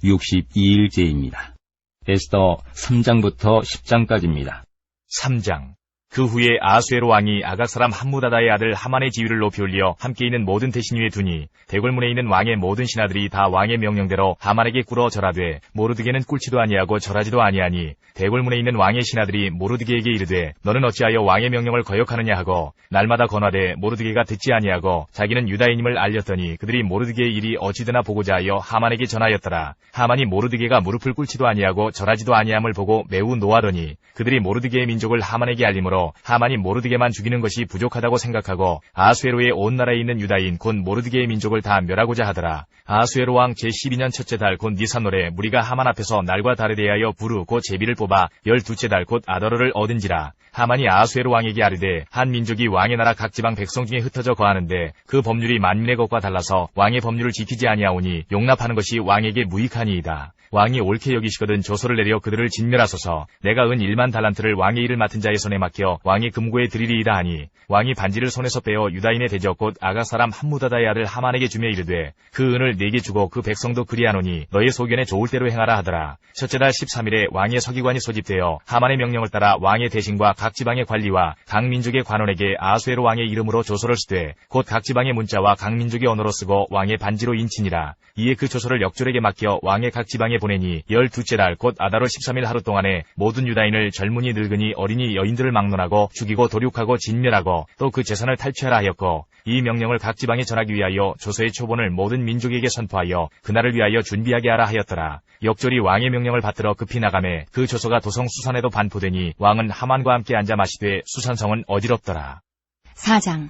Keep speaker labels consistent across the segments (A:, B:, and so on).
A: 62일째입니다. 에스더 3장부터 10장까지입니다.
B: 3장. 그 후에 아수에로 왕이 아각 사람 함무다다의 아들 하만의 지위를 높이 올려 함께 있는 모든 대신 위에 두니 대궐문에 있는 왕의 모든 신하들이 다 왕의 명령대로 하만에게 꿇어 절하되 모르드게는 꿇지도 아니하고 절하지도 아니하니 대궐문에 있는 왕의 신하들이 모르드게에게 이르되 너는 어찌하여 왕의 명령을 거역하느냐 하고 날마다 권하되 모르드게가 듣지 아니하고 자기는 유다인임을 알렸더니 그들이 모르드게의 일이 어찌되나 보고자 하여 하만에게 전하였더라. 하만이 모르드게가 무릎을 꿇지도 아니하고 절하지도 아니함을 보고 매우 노하더니 그들이 모르드게의 민족을 하만에게 알림으로 하만이 모르드게만 죽이는 것이 부족하다고 생각하고 아수에로의 온 나라에 있는 유다인 곧 모르드게의 민족을 다 멸하고자 하더라. 아수에로 왕 제12년 첫째 달 곧 니산월에 무리가 하만 앞에서 날과 달에 대하여 부르 곧 제비를 뽑아 12째 달 곧 아더러를 얻은지라. 하만이 아수에로 왕에게 아뢰되 한 민족이 왕의 나라 각 지방 백성 중에 흩어져 거하는데 그 법률이 만민의 것과 달라서 왕의 법률을 지키지 아니하오니 용납하는 것이 왕에게 무익하니이다. 왕이 옳게 여기시거든 조서를 내려 그들을 진멸하소서. 내가 은 1만 달란트를 왕의 일을 맡은 자의 손에 맡겨 왕의 금고에 드리리이다 하니 왕이 반지를 손에서 빼어 유다인의 대적 곧 아각 사람 함무다다의 아들 하만에게 주며 이르되 그 은을 내게 주고 그 백성도 그리하노니 너의 소견에 좋을 대로 행하라 하더라. 첫째 달 13일에 왕의 서기관이 소집되어 하만의 명령을 따라 왕의 대신과 각 지방의 관리와 각 민족의 관원에게 아수에로 왕의 이름으로 조서를 쓰되 곧 각 지방의 문자와 각 민족의 언어로 쓰고 왕의 반지로 인치니라. 이에 그 조서를 역졸에게 맡겨 왕의 각 지방에 보내니 12째 달 곧 아다로 13일 하루 동안에 모든 유다인을 젊은이 늙은이 어린이 여인들을 막론하고 죽이고 도륙하고 진멸하고 또 그 재산을 탈취하라 하였고 이 명령을 각 지방에 전하기 위하여 조서의 초본을 모든 민족에게 선포하여 그날을 위하여 준비하게 하라 하였더라. 역졸이 왕의 명령을 받들어 급히 나가매 그 조서가 도성 수산에도 반포되니 왕은 하만과 함께 앉아 마시되 수산성은 어지럽더라.
C: 4장.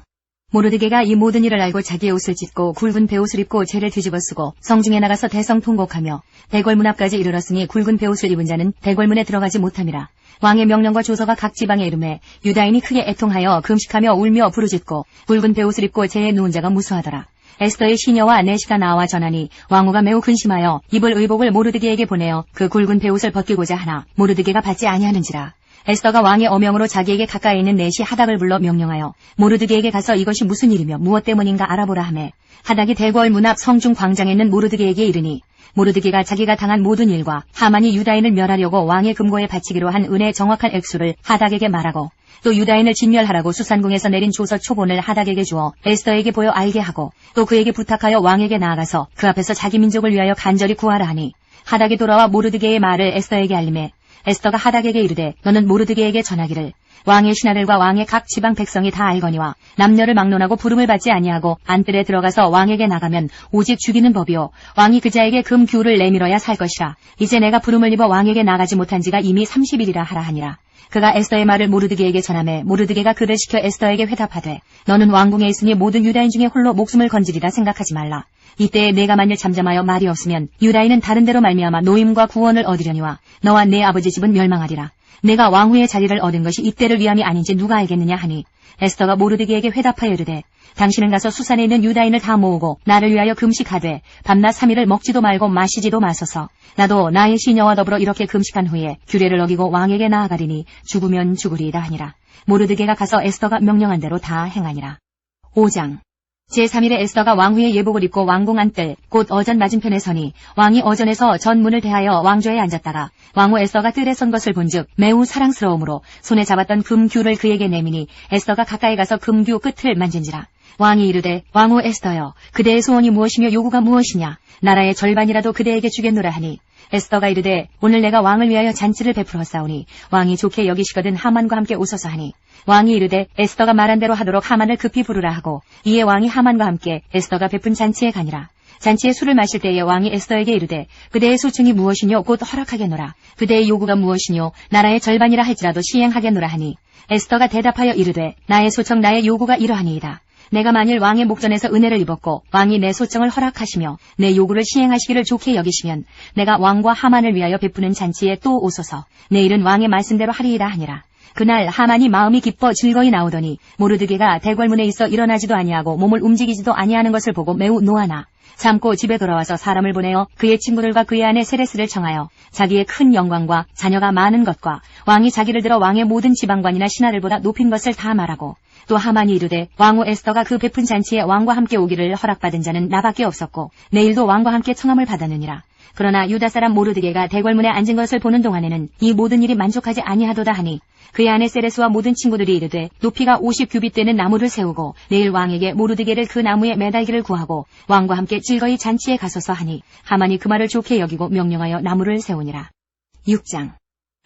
C: 모르드게가 이 모든 일을 알고 자기의 옷을 찢고 굵은 베옷을 입고 죄를 뒤집어 쓰고 성중에 나가서 대성통곡하며 대궐문 앞까지 이르렀으니 굵은 베옷을 입은 자는 대궐문에 들어가지 못함이라. 왕의 명령과 조서가 각 지방에 이르매 유다인이 크게 애통하여 금식하며 울며 부르짖고 굵은 베옷을 입고 죄에 누운 자가 무수하더라. 에스더의 시녀와 내시가 나와 전하니 왕후가 매우 근심하여 입을 의복을 모르드게에게 보내어 그 굵은 베옷을 벗기고자 하나 모르드게가 받지 아니하는지라. 에스더가 왕의 어명으로 자기에게 가까이 있는 넷이 하닥을 불러 명령하여 모르드게에게 가서 이것이 무슨 일이며 무엇 때문인가 알아보라 하매 하닥이 대궐 문 앞 성중 광장에 있는 모르드게에게 이르니 모르드게가 자기가 당한 모든 일과 하만이 유다인을 멸하려고 왕의 금고에 바치기로 한 은의 정확한 액수를 하닥에게 말하고 또 유다인을 진멸하라고 수산궁에서 내린 조서 초본을 하닥에게 주어 에스더에게 보여 알게 하고 또 그에게 부탁하여 왕에게 나아가서 그 앞에서 자기 민족을 위하여 간절히 구하라 하니 하닥이 돌아와 모르드게의 말을 에스더에게 알림해 에스더가 하닥에게 이르되 너는 모르드게에게 전하기를 왕의 신하들과 왕의 각 지방 백성이 다 알거니와 남녀를 막론하고 부름을 받지 아니하고 안뜰에 들어가서 왕에게 나가면 오직 죽이는 법이요 왕이 그자에게 금규를 내밀어야 살 것이라. 이제 내가 부름을 입어 왕에게 나가지 못한 지가 이미 30일이라 하라 하니라. 그가 에스더의 말을 모르드게에게 전하매 모르드게가 그를 시켜 에스더에게 회답하되 너는 왕궁에 있으니 모든 유다인 중에 홀로 목숨을 건지리라 생각하지 말라. 이때에 내가 만일 잠잠하여 말이 없으면 유다인은 다른 데로 말미암아 노임과 구원을 얻으려니와 너와 내 아버지 집은 멸망하리라. 내가 왕후의 자리를 얻은 것이 이때를 위함이 아닌지 누가 알겠느냐 하니 에스더가 모르드게에게 회답하여 이르되 당신은 가서 수산에 있는 유다인을 다 모으고 나를 위하여 금식하되 밤낮 3일을 먹지도 말고 마시지도 마소서. 나도 나의 시녀와 더불어 이렇게 금식한 후에 규례를 어기고 왕에게 나아가리니 죽으면 죽으리이다 하니라. 모르드게가 가서 에스더가 명령한 대로 다 행하니라. 5장. 제3일에 에스더가 왕후의 예복을 입고 왕궁 안뜰 곧 어전 맞은편에 서니 왕이 어전에서 전문을 대하여 왕좌에 앉았다가 왕후 에스더가 뜰에 선 것을 본즉 매우 사랑스러움으로 손에 잡았던 금규를 그에게 내미니 에스더가 가까이 가서 금규 끝을 만진지라. 왕이 이르되 왕후 에스더여 그대의 소원이 무엇이며 요구가 무엇이냐 나라의 절반이라도 그대에게 주겠노라 하니 에스더가 이르되 오늘 내가 왕을 위하여 잔치를 베풀었사오니 왕이 좋게 여기시거든 하만과 함께 오소서 하니 왕이 이르되 에스더가 말한 대로 하도록 하만을 급히 부르라 하고 이에 왕이 하만과 함께 에스더가 베푼 잔치에 가니라. 잔치에 술을 마실 때에 왕이 에스더에게 이르되 그대의 소청이 무엇이뇨 곧 허락하겠노라. 그대의 요구가 무엇이뇨 나라의 절반이라 할지라도 시행하겠노라 하니 에스더가 대답하여 이르되 나의 소청 나의 요구가 이러하니이다. 내가 만일 왕의 목전에서 은혜를 입었고 왕이 내 소청을 허락하시며 내 요구를 시행하시기를 좋게 여기시면 내가 왕과 하만을 위하여 베푸는 잔치에 또 오소서. 내일은 왕의 말씀대로 하리이다 하니라. 그날 하만이 마음이 기뻐 즐거이 나오더니 모르드게가 대궐문에 있어 일어나지도 아니하고 몸을 움직이지도 아니하는 것을 보고 매우 노하나 참고 집에 돌아와서 사람을 보내어 그의 친구들과 그의 아내 세레스를 청하여 자기의 큰 영광과 자녀가 많은 것과 왕이 자기를 들어 왕의 모든 지방관이나 신하들보다 높인 것을 다 말하고 또 하만이 이르되 왕후 에스더가 그 베푼 잔치에 왕과 함께 오기를 허락받은 자는 나밖에 없었고 내일도 왕과 함께 청함을 받았느니라. 그러나 유다 사람 모르드게가 대궐문에 앉은 것을 보는 동안에는 이 모든 일이 만족하지 아니하도다 하니 그의 아내 세레스와 모든 친구들이 이르되 높이가 50규빗 되는 나무를 세우고 내일 왕에게 모르드게를 그 나무에 매달기를 구하고 왕과 함께 즐거이 잔치에 가소서 하니 하만이 그 말을 좋게 여기고 명령하여 나무를 세우니라. 6장.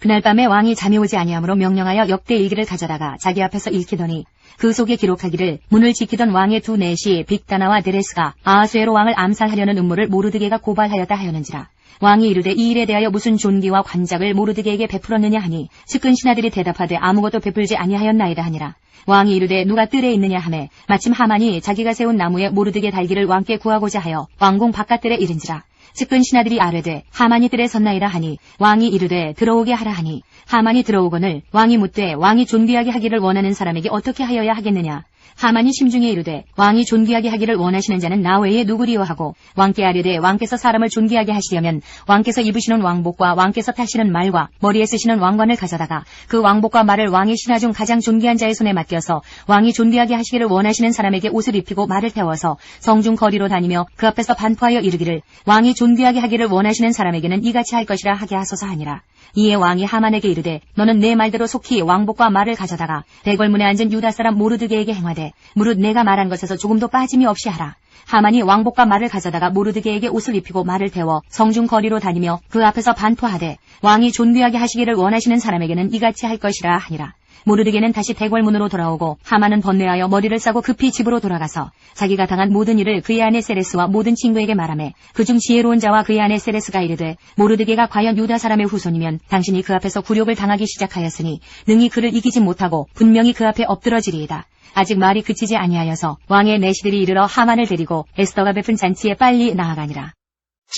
C: 그날 밤에 왕이 잠이 오지 아니하므로 명령하여 역대 일기를 가져다가 자기 앞에서 읽히더니 그 속에 기록하기를 문을 지키던 왕의 두 내시 빅다나와 데레스가 아하수에로 왕을 암살하려는 음모를 모르드게가 고발하였다 하였는지라. 왕이 이르되 이 일에 대하여 무슨 존귀와 관작을 모르드게에게 베풀었느냐 하니 측근 신하들이 대답하되 아무것도 베풀지 아니하였나이다 하니라. 왕이 이르되 누가 뜰에 있느냐 하매 마침 하만이 자기가 세운 나무에 모르드게 달기를 왕께 구하고자 하여 왕궁 바깥뜰에 이른지라. 측근 신하들이 아뢰되 하만이 뜰에 섰나이다 하니 왕이 이르되 들어오게 하라 하니 하만이 들어오거늘 왕이 묻되 왕이 존귀하게 하기를 원하는 사람에게 어떻게 하여야 하겠느냐. 하만이 심중에 이르되 왕이 존귀하게 하기를 원하시는 자는 나 외에 누구리요 하고 왕께 아뢰되 왕께서 사람을 존귀하게 하시려면 왕께서 입으시는 왕복과 왕께서 타시는 말과 머리에 쓰시는 왕관을 가져다가 그 왕복과 말을 왕의 신하 중 가장 존귀한 자의 손에 맡겨서 왕이 존귀하게 하시기를 원하시는 사람에게 옷을 입히고 말을 태워서 성중 거리로 다니며 그 앞에서 반포하여 이르기를 왕이 존귀하게 하기를 원하시는 사람에게는 이같이 할 것이라 하게 하소서 하니라. 이에 왕이 하만에게 이르되 너는 내 말대로 속히 왕복과 말을 가져다가 대궐문에 앉은 유다 사람 모르드게에게 행하되 무릇 내가 말한 것에서 조금도 빠짐이 없이 하라. 하만이 왕복과 말을 가져다가 모르드게에게 옷을 입히고 말을 태워 성중 거리로 다니며 그 앞에서 반포하되 왕이 존귀하게 하시기를 원하시는 사람에게는 이같이 할 것이라 하니라. 모르드게는 다시 대궐문으로 돌아오고 하만은 번뇌하여 머리를 싸고 급히 집으로 돌아가서 자기가 당한 모든 일을 그의 아내 세레스와 모든 친구에게 말하매 그중 지혜로운 자와 그의 아내 세레스가 이르되 모르드게가 과연 유다 사람의 후손이면 당신이 그 앞에서 굴욕을 당하기 시작하였으니 능히 그를 이기지 못하고 분명히 그 앞에 엎드러지리이다. 아직 말이 그치지 아니하여서 왕의 내시들이 이르러 하만을 데리고 에스더가 베푼 잔치에 빨리 나아가니라.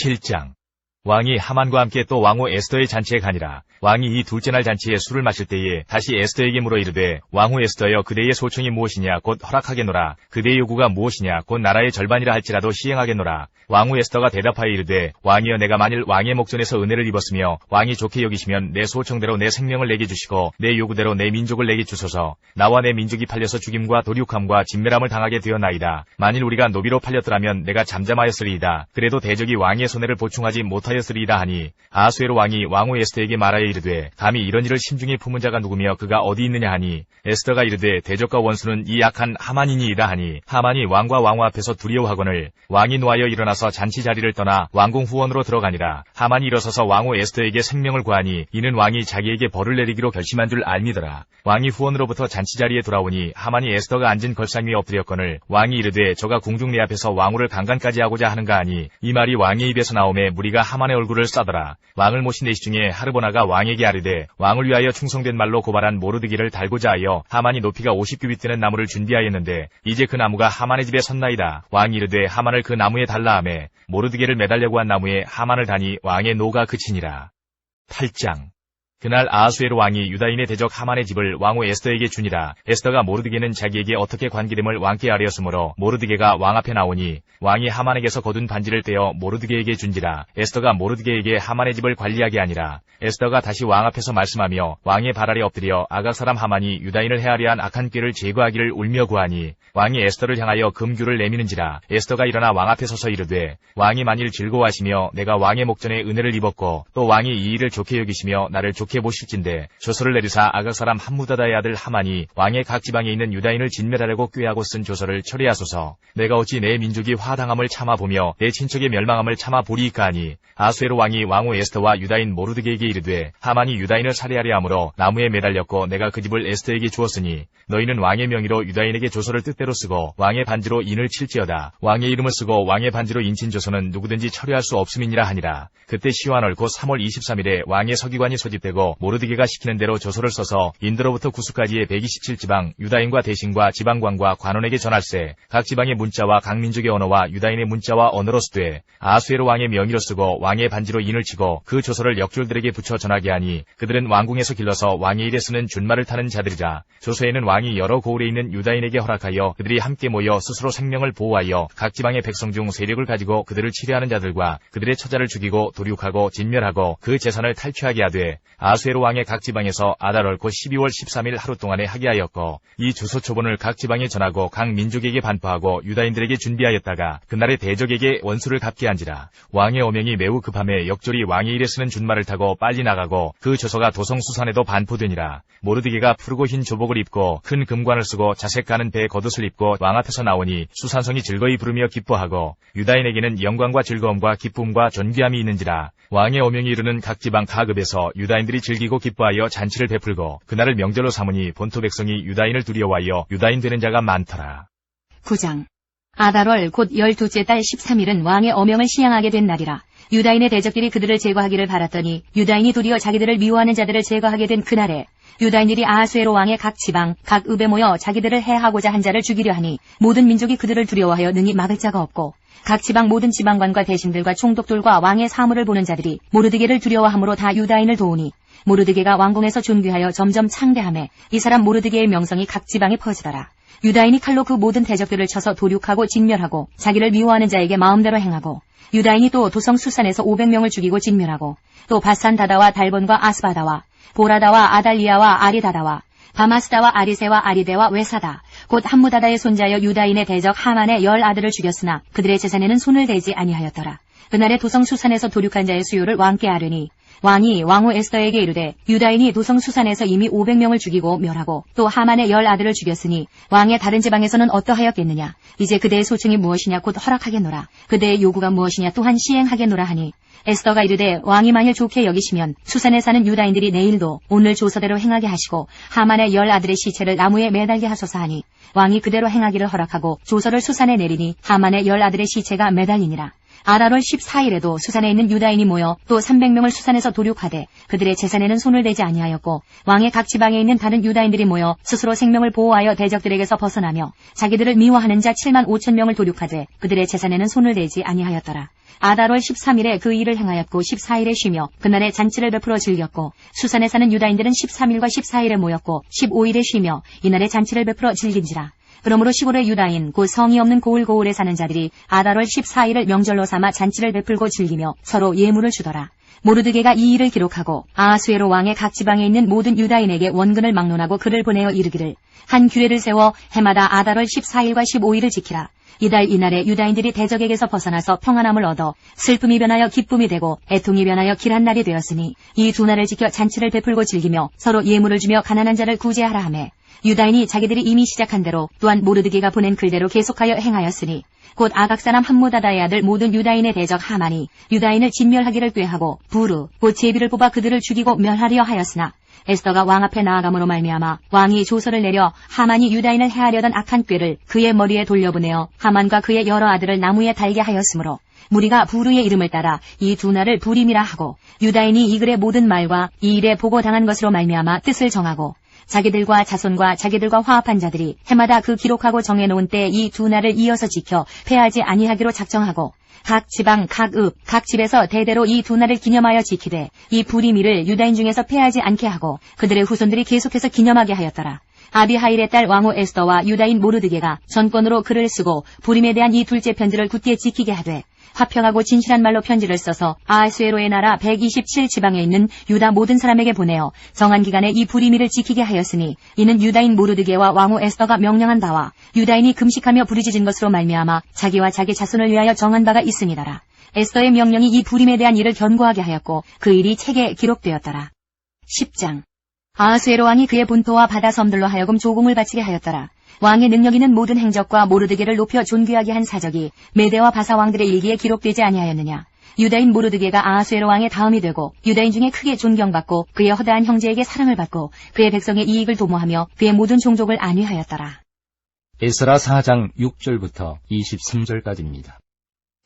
B: 7장. 왕이 하만과 함께 또 왕후 에스더의 잔치에 가니라. 왕이 이 둘째 날 잔치에 술을 마실 때에 다시 에스더에게 물어 이르되 왕후 에스더여 그대의 소청이 무엇이냐 곧 허락하겠노라. 그대의 요구가 무엇이냐 곧 나라의 절반이라 할지라도 시행하겠노라. 왕후 에스더가 대답하여 이르되 왕이여 내가 만일 왕의 목전에서 은혜를 입었으며 왕이 좋게 여기시면 내 소청대로 내 생명을 내게 주시고 내 요구대로 내 민족을 내게 주소서. 나와 내 민족이 팔려서 죽임과 도륙함과 진멸함을 당하게 되었나이다. 만일 우리가 노비로 팔렸더라면 내가 잠잠하였으리이다. 그래도 대적이 왕의 손해를 보충하지 못하였으리이다 하니 아하수에로 왕이 왕후 에스더에게 말하여 이르되 감히 이런 일을 심중에 품은 자가 누구며 그가 어디 있느냐 하니 에스더가 이르되 대적과 원수는 이 약한 하만이니이다 하니 하만이 왕과 왕후 앞에서 두려워하거늘 왕이 노하여 일어나서 잔치 자리를 떠나 왕궁 후원으로 들어가니라. 하만이 일어서서 왕후 에스더에게 생명을 구하니 이는 왕이 자기에게 벌을 내리기로 결심한 줄 알미더라. 왕이 후원으로부터 잔치 자리에 돌아오니 하만이 에스더가 앉은 걸상 위에 엎드렸거늘 왕이 이르되 저가 궁중 내 앞에서 왕후를 강간까지 하고자 하는가 하니 이 말이 왕의 입에서 나오매 무리가 하만의 얼굴을 싸더라. 왕을 모신 내시 중에 하르보나가 왕에게 아뢰되 왕을 위하여 충성된 말로 고발한 모르드게를 달고자 하여 하만이 높이가 50규빗 되는 나무를 준비하였는데 이제 그 나무가 하만의 집에 섰나이다. 왕이 이르되 하만을 그 나무에 달라 하매 모르드게를 매달려고 한 나무에 하만을 다니 왕의 노가 그치니라. 8장. 그날 아하수에로 왕이 유다인의 대적 하만의 집을 왕후 에스더에게 주니라. 에스더가 모르드게는 자기에게 어떻게 관계됨을 왕께 아뢰었으므로 모르드게가 왕 앞에 나오니 왕이 하만에게서 거둔 반지를 떼어 모르드게에게 준지라. 에스더가 모르드게에게 하만의 집을 관리하게 하니라. 에스더가 다시 왕 앞에서 말씀하며 왕의 발 아래 엎드려 아각 사람 하만이 유다인을 해하려 한 악한 꾀를 제거하기를 울며 구하니 왕이 에스더를 향하여 금규를 내미는지라. 에스더가 일어나 왕 앞에 서서 이르되 왕이 만일 즐거워하시며 내가 왕의 목전에 은혜를 입었고 또 왕이 이 일을 좋게 여기시며 나를 좋게 보실진대 조서를 내리사 아각 사람 함무다다의 아들 하만이 왕의 각 지방에 있는 유다인을 진멸하려고 꾀하고 쓴 조서를 처리하소서. 내가 어찌 내 민족이 화당함을 참아보며 내 친척의 멸망함을 참아보리이까 하니 아하수에로 왕이 왕후 에스더와 유다인 모르드게에게 이르되 하만이 유다인을 살해하려 함으로 나무에 매달렸고 내가 그 집을 에스더에게 주었으니 너희는 왕의 명의로 유다인에게 조서를 뜻대로 쓰고 왕의 반지로 인을 칠지어다. 왕의 이름을 쓰고 왕의 반지로 인친 조서는 누구든지 처리할 수 없음이니라 하니라. 그때 시환월 곧 3월 23일에 왕의 서기관이 소집되고 모르드게가 시키는 대로 조서를 써서 인도로부터 구스까지의 127지방 유다인과 대신과 지방관과 관원에게 전할세. 각 지방의 문자와 각 민족의 언어와 유다인의 문자와 언어로 쓰되 아하수에로 왕의 명의로 쓰고 왕의 반지로 인을 치고 그 조서를 역졸들에게 붙여 전하게 하니 그들은 왕궁에서 길러서 왕의 일에 쓰는 준말을 타는 자들이라. 조서에는 왕이 여러 고을에 있는 유다인에게 허락하여 그들이 함께 모여 스스로 생명을 보호하여 각 지방의 백성 중 세력을 가지고 그들을 치려하는 자들과 그들의 처자를 죽이고 도륙하고 진멸하고 그 재산을 탈취하게 하되 아수에로 왕의 각 지방에서 아달 얽고 12월 13일 하루 동안에 하게 하였고 이 주소 초본을 각 지방에 전하고 각 민족에게 반포하고 유다인들에게 준비하였다가 그날의 대적에게 원수를 갚게 한지라. 왕의 어명이 매우 급함에 역졸이 왕의 일에 쓰는 준말을 타고 빨리 나가고 그 조서가 도성 수산에도 반포되니라. 모르드게가 푸르고 흰 조복을 입고 큰 금관을 쓰고 자색 가는 배에 겉옷을 입고 왕 앞에서 나오니 수산성이 즐거이 부르며 기뻐하고 유다인에게는 영광과 즐거움과 기쁨과 존귀함이 있는지라. 왕의 어명이 이르는 각 지방 가급에서 유다인들이 즐기고 기뻐하여 잔치를 베풀고 그날을 명절로 삼으니 본토 백성이 유다인을 두려워하여 유다인 되는 자가 많더라.
C: 9장. 아달월 곧 12째 달 13일은 왕의 어명을 시행하게 된 날이라. 유다인의 대적들이 그들을 제거하기를 바랐더니 유다인이 도리어 자기들을 미워하는 자들을 제거하게 된 그날에 유다인들이 아하수에로 왕의 각 지방, 각 읍에 모여 자기들을 해하고자 한 자를 죽이려 하니 모든 민족이 그들을 두려워하여 능히 막을 자가 없고 각 지방 모든 지방관과 대신들과 총독들과 왕의 사물을 보는 자들이 모르드게를 두려워함으로 다 유다인을 도우니 모르드게가 왕궁에서 존귀하여 점점 창대하매 이 사람 모르드게의 명성이 각 지방에 퍼지더라. 유다인이 칼로 그 모든 대적들을 쳐서 도륙하고 진멸하고 자기를 미워하는 자에게 마음대로 행하고 유다인이 또 도성 수산에서 500명을 죽이고 진멸하고 또 바산 다다와 달본과 아스바다와 보라다와 아달리아와 아리다다와 바마스다와 아리세와 아리데와 외사다 곧 함무다다의 손자여 유다인의 대적 하만의 10 아들을 죽였으나 그들의 재산에는 손을 대지 아니하였더라. 그날에 도성 수산에서 도륙한 자의 수요를 왕께 아뢰니 왕이 왕후 에스더에게 이르되 유다인이 도성 수산에서 이미 500명을 죽이고 멸하고 또 하만의 10 아들을 죽였으니 왕의 다른 지방에서는 어떠하였겠느냐. 이제 그대의 소청이 무엇이냐 곧 허락하겠노라. 그대의 요구가 무엇이냐 또한 시행하겠노라 하니 에스더가 이르되 왕이 만일 좋게 여기시면 수산에 사는 유다인들이 내일도 오늘 조서대로 행하게 하시고 하만의 10 아들의 시체를 나무에 매달게 하소서 하니 왕이 그대로 행하기를 허락하고 조서를 수산에 내리니 하만의 10 아들의 시체가 매달리니라. 아달월 14일에도 수산에 있는 유다인이 모여 또 300명을 수산에서 도륙하되 그들의 재산에는 손을 대지 아니하였고 왕의 각 지방에 있는 다른 유다인들이 모여 스스로 생명을 보호하여 대적들에게서 벗어나며 자기들을 미워하는 자 7만 5천 명을 도륙하되 그들의 재산에는 손을 대지 아니하였더라. 아달월 13일에 그 일을 행하였고 14일에 쉬며 그날에 잔치를 베풀어 즐겼고 수산에 사는 유다인들은 13일과 14일에 모였고 15일에 쉬며 이날에 잔치를 베풀어 즐긴지라. 그러므로 시골의 유다인 곧 성이 없는 고을고을에 사는 자들이 아달월 14일을 명절로 삼아 잔치를 베풀고 즐기며 서로 예물을 주더라. 모르드게가 이 일을 기록하고 아하수에로 왕의 각 지방에 있는 모든 유다인에게 원근을 막론하고 글을 보내어 이르기를 한 규례를 세워 해마다 아달월 14일과 15일을 지키라. 이달 이날에 유다인들이 대적에게서 벗어나서 평안함을 얻어 슬픔이 변하여 기쁨이 되고 애통이 변하여 길한 날이 되었으니 이 두 날을 지켜 잔치를 베풀고 즐기며 서로 예물을 주며 가난한 자를 구제하라 하매 유다인이 자기들이 이미 시작한 대로 또한 모르드게가 보낸 글대로 계속하여 행하였으니 곧 아각 사람 함무다다의 아들 모든 유다인의 대적 하만이 유다인을 진멸하기를 꾀하고 부르 곧 제비를 뽑아 그들을 죽이고 멸하려 하였으나 에스더가 왕 앞에 나아감으로 말미암아 왕이 조서를 내려 하만이 유다인을 해하려던 악한 꾀를 그의 머리에 돌려보내어 하만과 그의 여러 아들을 나무에 달게 하였으므로 무리가 부르의 이름을 따라 이 두 날을 부림이라 하고 유다인이 이 글의 모든 말과 이 일에 보고당한 것으로 말미암아 뜻을 정하고 자기들과 자손과 자기들과 화합한 자들이 해마다 그 기록하고 정해놓은 때 이 두 날을 이어서 지켜 패하지 아니하기로 작정하고 각 지방, 각 읍, 각 집에서 대대로 이 두 날을 기념하여 지키되 이 부림일을 유다인 중에서 패하지 않게 하고 그들의 후손들이 계속해서 기념하게 하였더라. 아비하일의 딸 왕후 에스더와 유다인 모르드게가 전권으로 글을 쓰고 부림에 대한 이 둘째 편지를 굳게 지키게 하되 화평하고 진실한 말로 편지를 써서 아하수에로의 나라 127지방에 있는 유다 모든 사람에게 보내어 정한 기간에 이 부림일을 지키게 하였으니 이는 유다인 모르드게와 왕후 에스더가 명령한 바와 유다인이 금식하며 부르짖은 것으로 말미암아 자기와 자기 자손을 위하여 정한 바가 있음이더라. 에스더의 명령이 이 부림에 대한 일을 견고하게 하였고 그 일이 책에 기록되었더라. 10장. 아하수에로 왕이 그의 본토와 바다 섬들로 하여금 조공을 바치게 하였더라. 왕의 능력 있는 모든 행적과 모르드게를 높여 존귀하게 한 사적이 메대와 바사 왕들의 일기에 기록되지 아니하였느냐. 유다인 모르드게가 아하수에로 왕의 다음이 되고 유다인 중에 크게 존경받고 그의 허다한 형제에게 사랑을 받고 그의 백성의 이익을 도모하며 그의 모든 종족을 안위하였더라.
A: 에스라 4장 6절부터 23절까지입니다.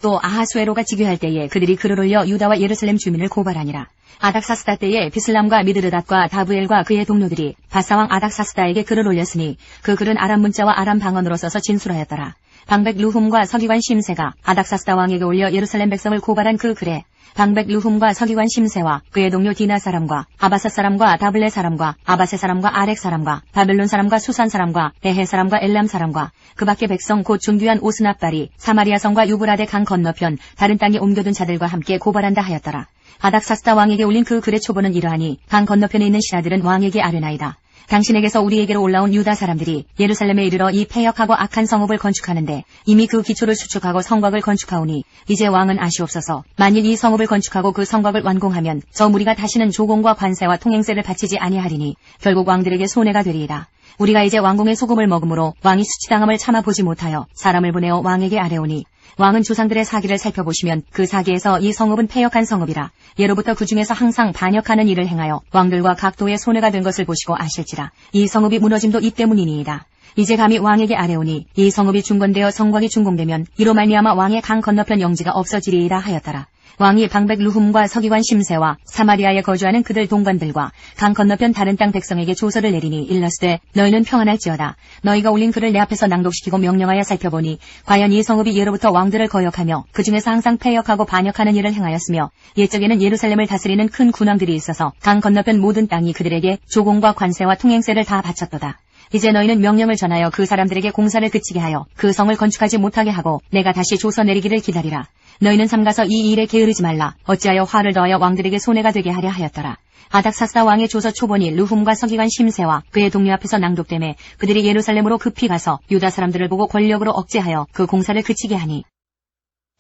C: 또 아하수에로가 즉위할 때에 그들이 글을 올려 유다와 예루살렘 주민을 고발하니라. 아닥사스다 때에 비슬람과 미드르닷과 다부엘과 그의 동료들이 바사왕 아닥사스다에게 글을 올렸으니 그 글은 아람 문자와 아람 방언으로 써서 진술하였더라. 방백 루훔과 서기관 심세가 아닥사스다 왕에게 올려 예루살렘 백성을 고발한 그 글에 방백 루훔과 서기관 심세와 그의 동료 디나 사람과 아바사 사람과 다블레 사람과 아바세 사람과 아렉 사람과 바벨론 사람과 수산 사람과 에헤 사람과 엘람 사람과 그 밖의 백성 곧 존귀한 오스납발이 사마리아 성과 유브라데 강 건너편 다른 땅에 옮겨둔 자들과 함께 고발한다 하였더라. 아닥사스다 왕에게 올린 그 글의 초본은 이러하니 강 건너편에 있는 신하들은 왕에게 아뢰나이다. 당신에게서 우리에게로 올라온 유다 사람들이 예루살렘에 이르러 이 패역하고 악한 성읍을 건축하는데 이미 그 기초를 수축하고 성곽을 건축하오니 이제 왕은 아시옵소서. 만일 이 성읍을 건축하고 그 성곽을 완공하면 저 무리가 다시는 조공과 관세와 통행세를 바치지 아니하리니 결국 왕들에게 손해가 되리이다. 우리가 이제 왕궁의 소금을 먹음으로 왕이 수치당함을 참아보지 못하여 사람을 보내어 왕에게 아뢰오니 왕은 조상들의 사기를 살펴보시면 그 사기에서 이 성읍은 패역한 성읍이라 예로부터 그 중에서 항상 반역하는 일을 행하여 왕들과 각도의 손해가 된 것을 보시고 아실지라 이 성읍이 무너짐도 이 때문이니이다. 이제 감히 왕에게 아뢰오니 이 성읍이 중건되어 성곽이 준공되면 이로 말미암아 왕의 강 건너편 영지가 없어지리이다 하였더라. 왕이 방백 루훔과 서기관 심세와 사마리아에 거주하는 그들 동관들과 강 건너편 다른 땅 백성에게 조서를 내리니 일러스되 너희는 평안할지어다. 너희가 올린 글을 내 앞에서 낭독시키고 명령하여 살펴보니 과연 이 성읍이 예로부터 왕들을 거역하며 그 중에서 항상 패역하고 반역하는 일을 행하였으며 옛적에는 예루살렘을 다스리는 큰 군왕들이 있어서 강 건너편 모든 땅이 그들에게 조공과 관세와 통행세를 다 바쳤도다. 이제 너희는 명령을 전하여 그 사람들에게 공사를 그치게 하여 그 성을 건축하지 못하게 하고 내가 다시 조서 내리기를 기다리라. 너희는 삼가서 이 일에 게으르지 말라. 어찌하여 화를 더하여 왕들에게 손해가 되게 하려 하였더라. 아닥사스다 왕의 조서 초본이 루훔과 서기관 심세와 그의 동료 앞에서 낭독되매 그들이 예루살렘으로 급히 가서 유다 사람들을 보고 권력으로 억제하여 그 공사를 그치게 하니.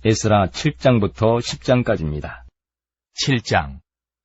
A: 에스라 7장부터 10장까지입니다.
B: 7장.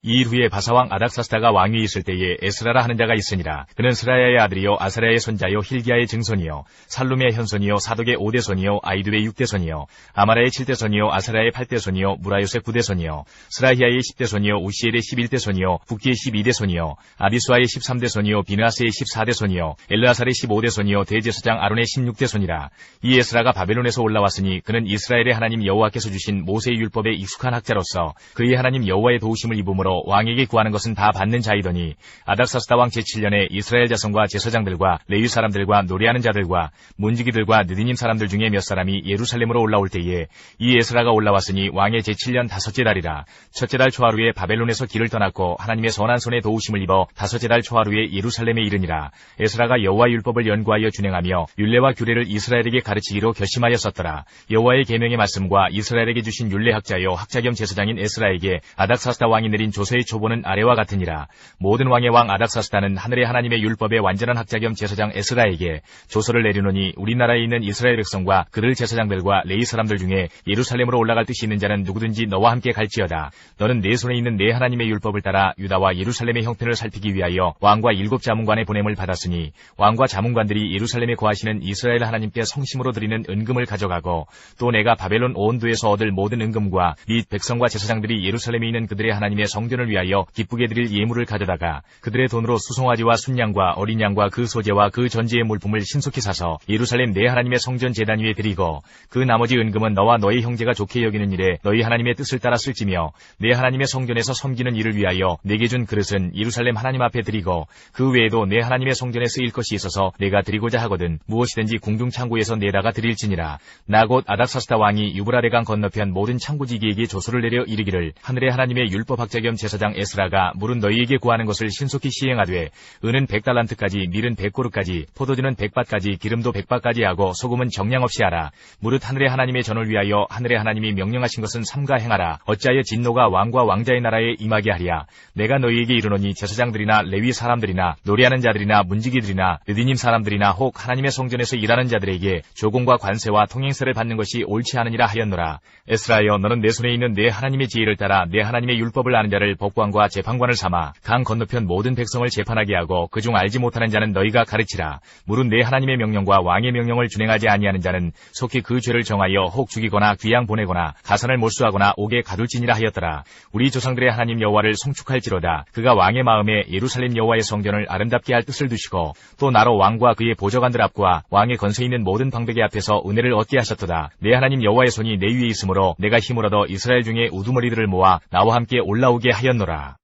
B: 이 일 후에 바사왕 아닥사스다가 왕위에 있을 때에 에스라라 하는 자가 있으니라. 그는 스라야의 아들이요 아사랴의 손자요 힐기야의 증손이요 살룸의 현손이요 사독의 5대손이요 아이두의 6대손이요 아마라의 7대손이요 아사랴의 8대손이요 무라요의 9대손이요 스라히야의 10대손이요 우시엘의 11대손이요 북기의 12대손이요 아비수아의 13대손이요 비느하스의 14대손이요 엘르아살의 15대손이요 대제사장 아론의 16대손이라. 이 에스라가 바벨론에서 올라왔으니 그는 이스라엘의 하나님 여호와께서 주신 모세의 율법에 익숙한 학자로서 그의 하나님 여호와의 도우심을 입음으로 왕에게 구하는 것은 다 받는 자이더니 아닥사스다 왕 제7년에 이스라엘 자손과 제사장들과 레위 사람들과 노래하는 자들과 문지기들과 느디님 사람들 중에 몇 사람이 예루살렘으로 올라올 때에 이 에스라가 올라왔으니 왕의 제7년 다섯째 달이라. 첫째 달 초하루에 바벨론에서 길을 떠났고 하나님의 선한 손에 도우심을 입어 다섯째 달 초하루에 예루살렘에 이르니라. 에스라가 여호와 율법을 연구하여 준행하며 율례와 규례를 이스라엘에게 가르치기로 결심하였었더라. 여호와의 계명의 말씀과 이스라엘에게 주신 율례 학자요 학자 겸 제사장인 에스라에게 아닥사스다 왕이 내린 조서의 초본은 아래와 같으니라. 모든 왕의 왕 아닥사스다는 하늘의 하나님의 율법의 완전한 학자 겸 제사장 에스라에게 조서를 내리노니 우리나라에 있는 이스라엘 백성과 그들 제사장들과 레위 사람들 중에 예루살렘으로 올라갈 뜻이 있는 자는 누구든지 너와 함께 갈지어다. 너는 내 손에 있는 내 하나님의 율법을 따라 유다와 예루살렘의 형편을 살피기 위하여 왕과 7 자문관의 보냄을 받았으니 왕과 자문관들이 예루살렘에 거하시는 이스라엘 하나님께 성심으로 드리는 은금을 가져가고 또 내가 바벨론 오온도에서 얻을 모든 은금과 및 백성과 제사장들이 예루살렘에 있는 그들의 하나님의 성전을 위하여 기쁘게 드릴 예물을 가져다가 그들의 돈으로 수송아지와 순양과 어린 양과 그 소재와 그 전제의 물품을 신속히 사서 예루살렘 내 하나님의 성전 제단 위에 드리고 그 나머지 은금은 너와 너희 형제가 좋게 여기는 일에 너희 하나님의 뜻을 따라 쓸지며 내 하나님의 성전에서 섬기는 일을 위하여 내게 준 그릇은 예루살렘 하나님 앞에 드리고 그 외에도 내 하나님의 성전에 쓰일 것이 있어서 내가 드리고자 하거든 무엇이든지 궁중 창고에서 내다가 드릴지니라. 나 곧 아닥사스다 왕이 유브라데강 건너편 모든 창고지기에게 조서를 내려 이르기를 하늘의 하나님의 율법 학자 겸 제사장 에스라가 물은 너희에게 구하는 것을 신속히 시행하되 은은 100달란트까지 밀은 100고르까지 포도주는 100밭까지 기름도 100밭까지 하고 소금은 정량 없이 하라. 무릇 하늘의 하나님의 전을 위하여 하늘의 하나님이 명령하신 것은 삼가 행하라. 어찌하여 진노가 왕과 왕자의 나라에 임하게 하랴. 내가 너희에게 이르노니 제사장들이나 레위 사람들이나 노래하는 자들이나 문지기들이나 느디님 사람들이나 혹 하나님의 성전에서 일하는 자들에게 조공과 관세와 통행세를 받는 것이 옳지 않으니라 하였노라. 에스라여 너는 내 손에 있는 내 하나님의 지혜를 따라 내 하나님의 율법을 아는 자를 법관과 재판관을 삼아 강 건너편 모든 백성을 재판하게 하고 그중 알지 못하는 자는 너희가 가르치라. 무릇 내 하나님의 명령과 왕의 명령을 준행하지 아니하는 자는 속히 그 죄를 정하여 혹 죽이거나 귀양 보내거나 가산을 몰수하거나 옥에 가둘지니라 하였더라. 우리 조상들의 하나님 여호와를 송축할지로다. 그가 왕의 마음에 예루살렘 여호와의 성전을 아름답게 할 뜻을 두시고 또 나로 왕과 그의 보좌관들 앞과 왕의 건세 있는 모든 방백의 앞에서 은혜를 얻게 하셨도다. 내 하나님 여호와의 손이 내 위에 있으므로 내가 힘을 얻어 이스라엘 중에 우두머리들을 모아 나와 함께 올라오게 하였노라.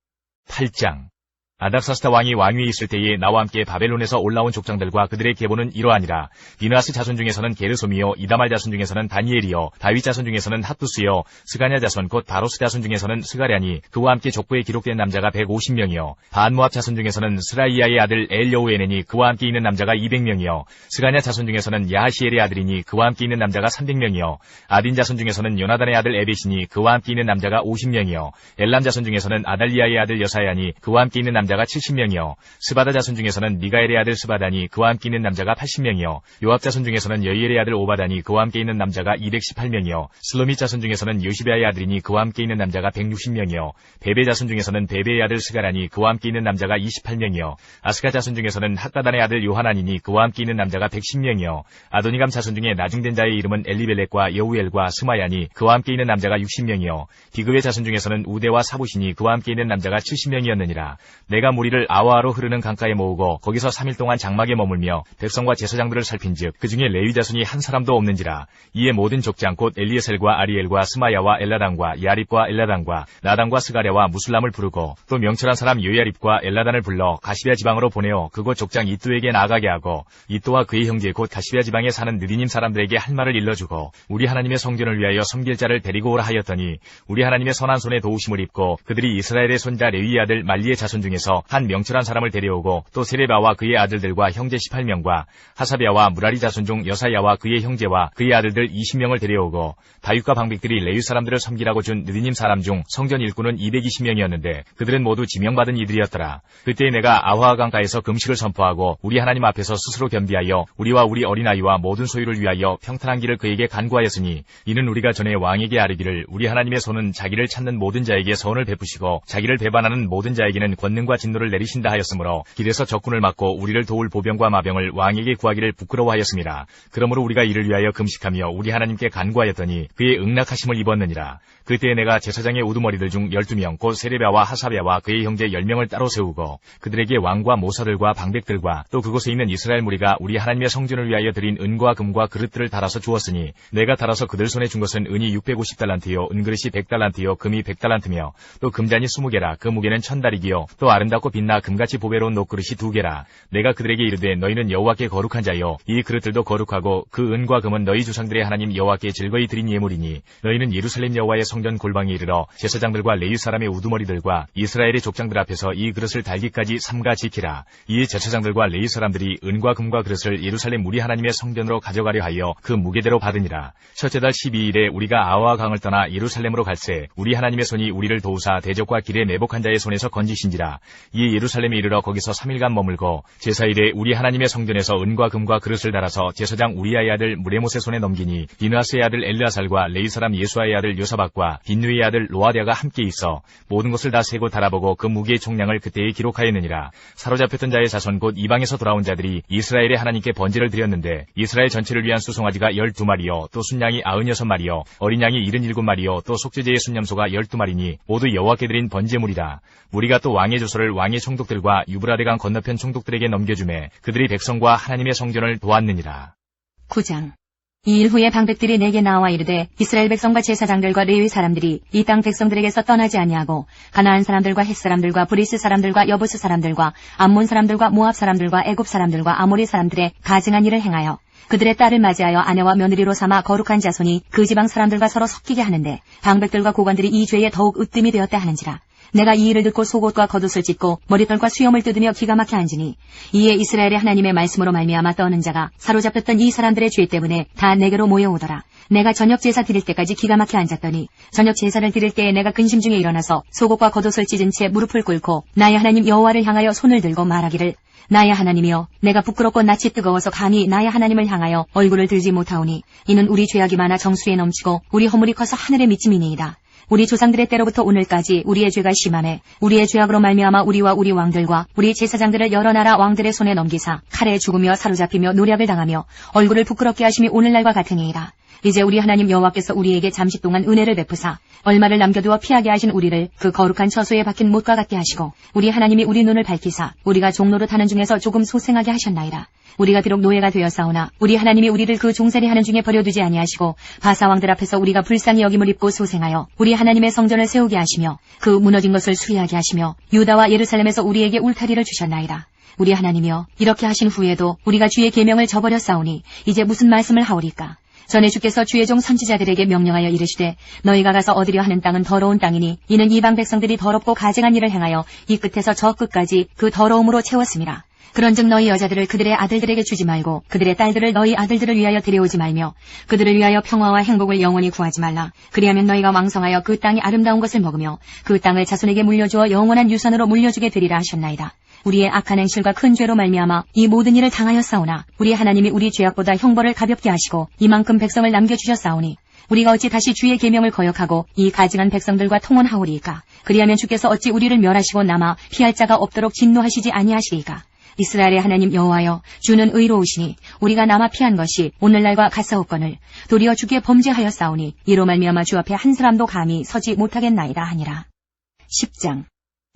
B: 8장. 아닥사스다 왕이 왕위에 있을 때에 나와 함께 바벨론에서 올라온 족장들과 그들의 계보는 이러하니라. 비느하스 자손 중에서는 게르솜이요, 이다말 자손 중에서는 다니엘이요, 다윗 자손 중에서는 핫두스요, 스가냐 자손 곧 바로스 자손 중에서는 스가랴니 그와 함께 족보에 기록된 남자가 150명이요, 반모압 자손 중에서는 스라이야의 아들 엘여우에네니 그와 함께 있는 남자가 200명이요, 스가냐 자손 중에서는 야하시엘의 아들이니 그와 함께 있는 남자가 300명이요, 아딘 자손 중에서는 요나단의 아들 에벳이니 그와 함께 있는 남자가 50명이요, 엘람 자손 중에서는 아달리아의 아들 여사야니 그와 함께 있는 남자가 70명이요, 스바다 자손 중에서는 미가엘의 아들 스바다니 그와 함께 있는 남자가 80명이요, 요압 자손 중에서는 여이엘의 아들 오바다니 그와 함께 있는 남자가 218명이요, 슬로밋 자손 중에서는 요시베아의 아들이니 그와 함께 있는 남자가 160명이요, 베베 자손 중에서는 베베의 아들 스가라니 그와 함께 있는 남자가 28명이요, 아스가 자손 중에서는 핫다단의 아들 요하나니니 그와 함께 있는 남자가 110명이요, 아도니감 자손 중에 나중된 자의 이름은 엘리벨렉과 여우엘과 스마야니 그와 함께 있는 남자가 60명이요, 비그의 자손 중에서는 우데와 사부시니 그와 함께 있는 남자가 70명이었느니라. 내가 무리를 아와로 흐르는 강가에 모으고 거기서 3일 동안 장막에 머물며 백성과 제사장들을 살핀즉 그 중에 레위 자손이 한 사람도 없는지라. 이에 모든 족장 곧 엘리에셀과 아리엘과 스마야와 엘라단과 야립과 엘라단과 나단과 스가랴와 무술람을 부르고 또 명철한 사람 요야립과 엘라단을 불러 가시베아 지방으로 보내어 그곳 족장 이뚜에게 나가게 하고 이뚜와 그의 형제 곧 가시베아 지방에 사는 느디님 사람들에게 할 말을 일러주고 우리 하나님의 성전을 위하여 섬길 자를 데리고 오라 하였더니 우리 하나님의 선한 손에 도우심을 입고 그들이 이스라엘의 손자 레위의 아들 말리의 자손 중에서 한 명철한 사람을 데려오고 또 세레바와 그의 아들들과 형제 18명과 하사비아와 무라리 자손 중 여사야와 그의 형제와 그의 아들들 20명을 데려오고 다윗과 방백들이 레위 사람들을 섬기라고 준 느디님 사람 중 성전 일꾼은 220명이었는데 그들은 모두 지명받은 이들이었더라. 그때 내가 아화 강가에서 금식을 선포하고 우리 하나님 앞에서 스스로 겸비하여 우리와 우리 어린아이와 모든 소유를 위하여 평탄한 길을 그에게 간구하였으니 이는 우리가 전에 왕에게 아뢰기를 우리 하나님의 손은 자기를 찾는 모든 자에게 선을 베푸시고 자기를 배반하는 모든 자에게는 권능과 진노를 내리신다 하였으므로 길에서 적군을 막고 우리를 도울 보병과 마병을 왕에게 구하기를 부끄러워하였습니다. 그러므로 우리가 이를 위하여 금식하며 우리 하나님께 간구하였더니 그의 응낙하심을 입었느니라. 그때에 내가 제사장의 우두머리들 중 12명 곧 세레비아와 하사비아와 그의 형제 10명을 따로 세우고 그들에게 왕과 모사들과 방백들과 또 그곳에 있는 이스라엘 무리가 우리 하나님의 성전을 위하여 드린 은과 금과 그릇들을 달아서 주었으니 내가 달아서 그들 손에 준 것은 은이 650달란트요 은그릇이 100달란트요 금이 100달란트며 또 금잔이 20개라 그 무게는 1000다리기요 또 아름답고 빛나 금같이 보배로운 녹그릇이 2개라. 내가 그들에게 이르되 너희는 여호와께 거룩한 자요 이 그릇들도 거룩하고 그 은과 금은 너희 조상들의 하나님 여호와께 즐거이 드린 예물이니 너희는 예루살렘 여호와의 성전 골방에 이르러 제사장들과 레위 사람의 우두머리들과 이스라엘의 족장들 앞에서 이 그릇을 달기까지 삼가 지키라. 이에 제사장들과 레위 사람들이 은과 금과 그릇을 예루살렘 우리 하나님의 성전으로 가져가려 하여 그 무게대로 받으니라. 첫째 달 12일에 우리가 아와 강을 떠나 예루살렘으로 갈새 우리 하나님의 손이 우리를 도우사 대적과 길에 매복한 자의 손에서 건지신지라. 이에 예루살렘에 이르러 거기서 3일간 머물고 제사일에 우리 하나님의 성전에서 은과 금과 그릇을 달아서 제사장 우리아의 아들 무레못의 손에 넘기니 비느하스의 아들 엘르아살과 레위 사람 예수아의 아들 요사박과 빈누의 아들 로아디아가 함께 있어 모든 것을 다 세고 달아보고 그 무게의 총량을 그때에 기록하였느니라. 사로잡혔던 자의 자손 곧 이방에서 돌아온 자들이 이스라엘의 하나님께 번제를 드렸는데 이스라엘 전체를 위한 수송아지가 12마리요 또 순양이 96마리요 어린 양이 77마리요 또 속죄제의 순념소가 12마리니 모두 여호와께 드린 번제물이라. 우리가 또 왕의 조서를 왕의 총독들과 유브라데강 건너편 총독들에게 넘겨주매 그들이 백성과 하나님의 성전을 도왔느니라.
C: 9장. 이 일 후에 방백들이 내게 나와 이르되 이스라엘 백성과 제사장들과 레위 사람들이 이 땅 백성들에게서 떠나지 아니하고 가나안 사람들과 헷 사람들과 브리스 사람들과 여부스 사람들과 암몬 사람들과 모압 사람들과 애굽 사람들과 아모리 사람들의 가증한 일을 행하여 그들의 딸을 맞이하여 아내와 며느리로 삼아 거룩한 자손이 그 지방 사람들과 서로 섞이게 하는데 방백들과 고관들이 이 죄에 더욱 으뜸이 되었다 하는지라. 내가 이 일을 듣고 속옷과 겉옷을 찢고 머리털과 수염을 뜯으며 기가 막혀 앉으니 이에 이스라엘의 하나님의 말씀으로 말미암아 떠는 자가 사로잡혔던 이 사람들의 죄 때문에 다 내게로 모여오더라. 내가 저녁 제사 드릴 때까지 기가 막혀 앉았더니 저녁 제사를 드릴 때에 내가 근심 중에 일어나서 속옷과 겉옷을 찢은 채 무릎을 꿇고 나의 하나님 여호와를 향하여 손을 들고 말하기를 나의 하나님이여 내가 부끄럽고 낯이 뜨거워서 감히 나의 하나님을 향하여 얼굴을 들지 못하오니 이는 우리 죄악이 많아 정수에 넘치고 우리 허물이 커서 하늘에 미침이니이다. 우리 조상들의 때로부터 오늘까지 우리의 죄가 심하매 우리의 죄악으로 말미암아 우리와 우리 왕들과 우리 제사장들을 여러 나라 왕들의 손에 넘기사 칼에 죽으며 사로잡히며 노략을 당하며 얼굴을 부끄럽게 하심이 오늘날과 같으니이다. 이제 우리 하나님 여호와께서 우리에게 잠시 동안 은혜를 베푸사 얼마를 남겨두어 피하게 하신 우리를 그 거룩한 처소에 박힌 못과 같게 하시고 우리 하나님이 우리 눈을 밝히사 우리가 종로로 타는 중에서 조금 소생하게 하셨나이다. 우리가 비록 노예가 되었사오나 우리 하나님이 우리를 그 종살이하는 중에 버려두지 아니하시고 바사왕들 앞에서 우리가 불쌍히 여김을 입고 소생하여 우리 하나님의 성전을 세우게 하시며 그 무너진 것을 수리하게 하시며 유다와 예루살렘에서 우리에게 울타리를 주셨나이다. 우리 하나님이여 이렇게 하신 후에도 우리가 주의 계명을 저버렸사오니 이제 무슨 말씀을 하오리까? 전에 주께서 주의 종 선지자들에게 명령하여 이르시되 너희가 가서 얻으려 하는 땅은 더러운 땅이니 이는 이방 백성들이 더럽고 가증한 일을 행하여 이 끝에서 저 끝까지 그 더러움으로 채웠음이라. 그런즉 너희 여자들을 그들의 아들들에게 주지 말고 그들의 딸들을 너희 아들들을 위하여 데려오지 말며 그들을 위하여 평화와 행복을 영원히 구하지 말라. 그리하면 너희가 왕성하여 그 땅이 아름다운 것을 먹으며 그 땅을 자손에게 물려주어 영원한 유산으로 물려주게 되리라 하셨나이다. 우리의 악한 행실과 큰 죄로 말미암아 이 모든 일을 당하였사오나 우리 하나님이 우리 죄악보다 형벌을 가볍게 하시고 이만큼 백성을 남겨주셨사오니 우리가 어찌 다시 주의 계명을 거역하고 이 가증한 백성들과 통혼하오리이까? 그리하면 주께서 어찌 우리를 멸하시고 남아 피할 자가 없도록 진노하시지 아니하시리이까? 이스라엘의 하나님 여호와여 주는 의로우시니 우리가 남아 피한 것이 오늘날과 같사옵거늘 도리어 주께 범죄하였사오니 이로 말미암아 주 앞에 한 사람도 감히 서지 못하겠나이다 하니라. 10장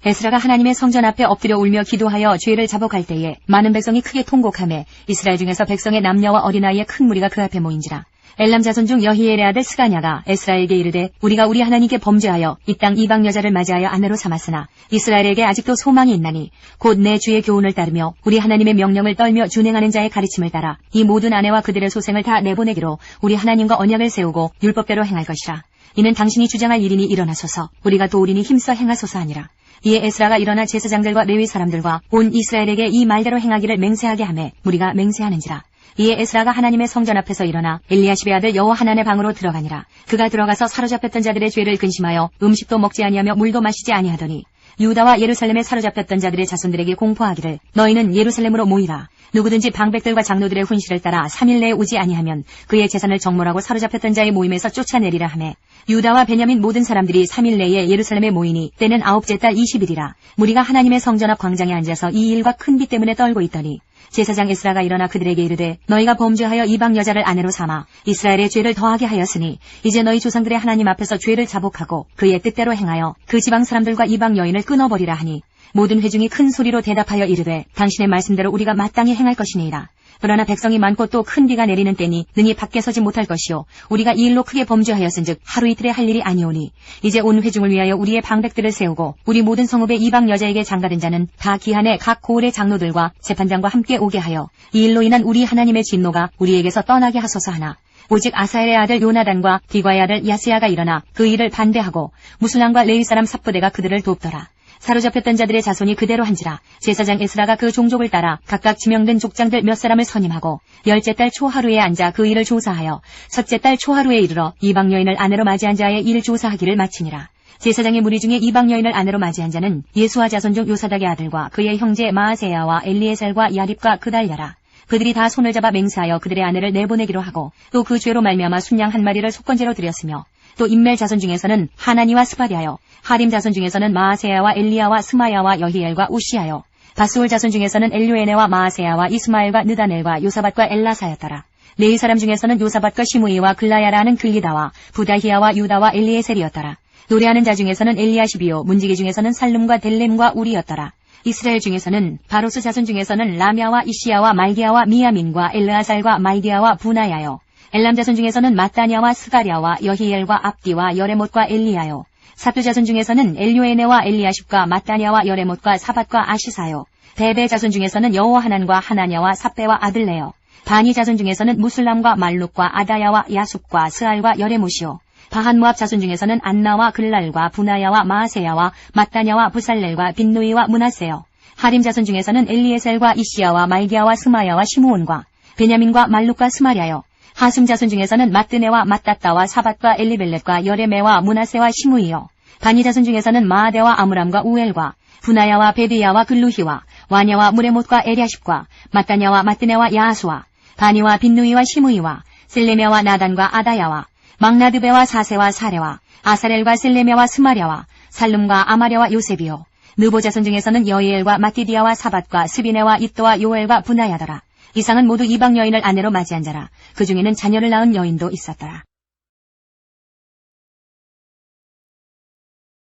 C: 에스라가 하나님의 성전 앞에 엎드려 울며 기도하여 죄를 자복할 때에 많은 백성이 크게 통곡하며 이스라엘 중에서 백성의 남녀와 어린아이의 큰 무리가 그 앞에 모인지라. 엘람 자손 중 여히엘의 아들 스가냐가 에스라에게 이르되 우리가 우리 하나님께 범죄하여 이 땅 이방 여자를 맞이하여 아내로 삼았으나 이스라엘에게 아직도 소망이 있나니 곧 내 주의 교훈을 따르며 우리 하나님의 명령을 떨며 준행하는 자의 가르침을 따라 이 모든 아내와 그들의 소생을 다 내보내기로 우리 하나님과 언약을 세우고 율법대로 행할 것이라. 이는 당신이 주장할 일이니 일어나소서 우리가 도우리니 힘써 행하소서 하니라. 이에 에스라가 일어나 제사장들과 레위 사람들과 온 이스라엘에게 이 말대로 행하기를 맹세하게 하매 무리가 맹세하는지라. 이에 에스라가 하나님의 성전 앞에서 일어나 엘리야십의 아들 여호하난의 방으로 들어가니라. 그가 들어가서 사로잡혔던 자들의 죄를 근심하여 음식도 먹지 아니하며 물도 마시지 아니하더니 유다와 예루살렘에 사로잡혔던 자들의 자손들에게 공포하기를 너희는 예루살렘으로 모이라. 누구든지 방백들과 장로들의 훈시를 따라 3일 내에 오지 아니하면 그의 재산을 정몰하고 사로잡혔던 자의 모임에서 쫓아내리라 하매 유다와 베냐민 모든 사람들이 3일 내에 예루살렘에 모이니 때는 9째 달 20일이라. 무리가 하나님의 성전 앞 광장에 앉아서 이 일과 큰 비 때문에 떨고 있더니 제사장 에스라가 일어나 그들에게 이르되 너희가 범죄하여 이방 여자를 아내로 삼아 이스라엘의 죄를 더하게 하였으니 이제 너희 조상들의 하나님 앞에서 죄를 자복하고 그의 뜻대로 행하여 그 지방 사람들과 이방 여인을 끊어버리라 하니 모든 회중이 큰 소리로 대답하여 이르되 당신의 말씀대로 우리가 마땅히 행할 것이니이다. 그러나 백성이 많고 또 큰 비가 내리는 때니 능히 밖에 서지 못할 것이요 우리가 이 일로 크게 범죄하였은즉 하루 이틀에 할 일이 아니오니 이제 온 회중을 위하여 우리의 방백들을 세우고 우리 모든 성읍의 이방 여자에게 장가든 자는 다 기한에 각 고을의 장로들과 재판장과 함께 오게 하여 이 일로 인한 우리 하나님의 진노가 우리에게서 떠나게 하소서 하나 오직 아사엘의 아들 요나단과 디과의 아들 야스야가 일어나 그 일을 반대하고 무슬람과 레위 사람 삽부대가 그들을 돕더라. 사로잡혔던 자들의 자손이 그대로 한지라. 제사장 에스라가 그 종족을 따라 각각 지명된 족장들 몇 사람을 선임하고 10째 달 초하루에 앉아 그 일을 조사하여 첫째 달 초하루에 이르러 이방 여인을 아내로 맞이한 자의 일 조사하기를 마치니라. 제사장의 무리 중에 이방 여인을 아내로 맞이한 자는 예수와 자손 중 요사닥의 아들과 그의 형제 마아세야와 엘리에셀과 야립과 그달랴라. 그들이 다 손을 잡아 맹세하여 그들의 아내를 내보내기로 하고 또 그 죄로 말미암아 순양 한 마리를 속건제로 드렸으며 또 임멜 자손 중에서는 하나니와 스바랴여 하림 자손 중에서는 마아세야와 엘리야와 스마야와 여히엘과 우시야여 바스울 자손 중에서는 엘료에네와 마아세야와 이스마엘과 느다넬과 요사밧과 엘라사였더라. 레위 사람 중에서는 요사밧과 시므이와 글라야라는 글리다와 부다히야와 유다와 엘리에셀이었더라. 노래하는 자 중에서는 엘리야시비요 문지기 중에서는 살룸과 델렘과 우리였더라. 이스라엘 중에서는 바로스 자손 중에서는 라미아와 이시야와 말기야와 미야민과 엘르아살과 말기야와 부나야요 엘람 자손 중에서는 마따냐와 스가랴와 여히엘과 압디와 여레못과 엘리야요 사두 자손 중에서는 엘요에네와 엘리야십과 마따냐와 여레못과 사밧과 아시사요 베베 자손 중에서는 여호하난과 하나냐와 삽베와 아들레요 바니 자손 중에서는 무슬람과 말룩과 아다야와 야sup과 스알과 여레못이요 바한 모압 자손 중에서는 안나와 글랄과 부나야와 마아세야와 마따냐와 부살렐과 빈누이와 문하세요 하림 자손 중에서는 엘리에셀과 이시야와 말기야와 스마야와 시므온과 베냐민과 말룩과 스마랴요 하숨 자손 중에서는 마뜨네와 마따따와 사밧과 엘리벨렛과 여레메와 문하세와 시므이요 바니 자손 중에서는 마아데와 아므람과 우엘과 부나야와 베디야와 글루히와 와냐와 무레못과 에랴십과 마따냐와 마뜨네와 야하수와 바니와 빈누이와 시므이와 셀레메와 나단과 아다야와 막나드베와 사세와 사레와 아사렐과 셀레메와 스마랴와 살룸과 아마랴와 요셉이요 느보 자손 중에서는 여이엘과 마티디아와 사밧과 스비네와 이또와 요엘과 부나야더라. 이상은 모두 이방 여인을 아내로 맞이한 자라. 그 중에는 자녀를 낳은 여인도 있었더라.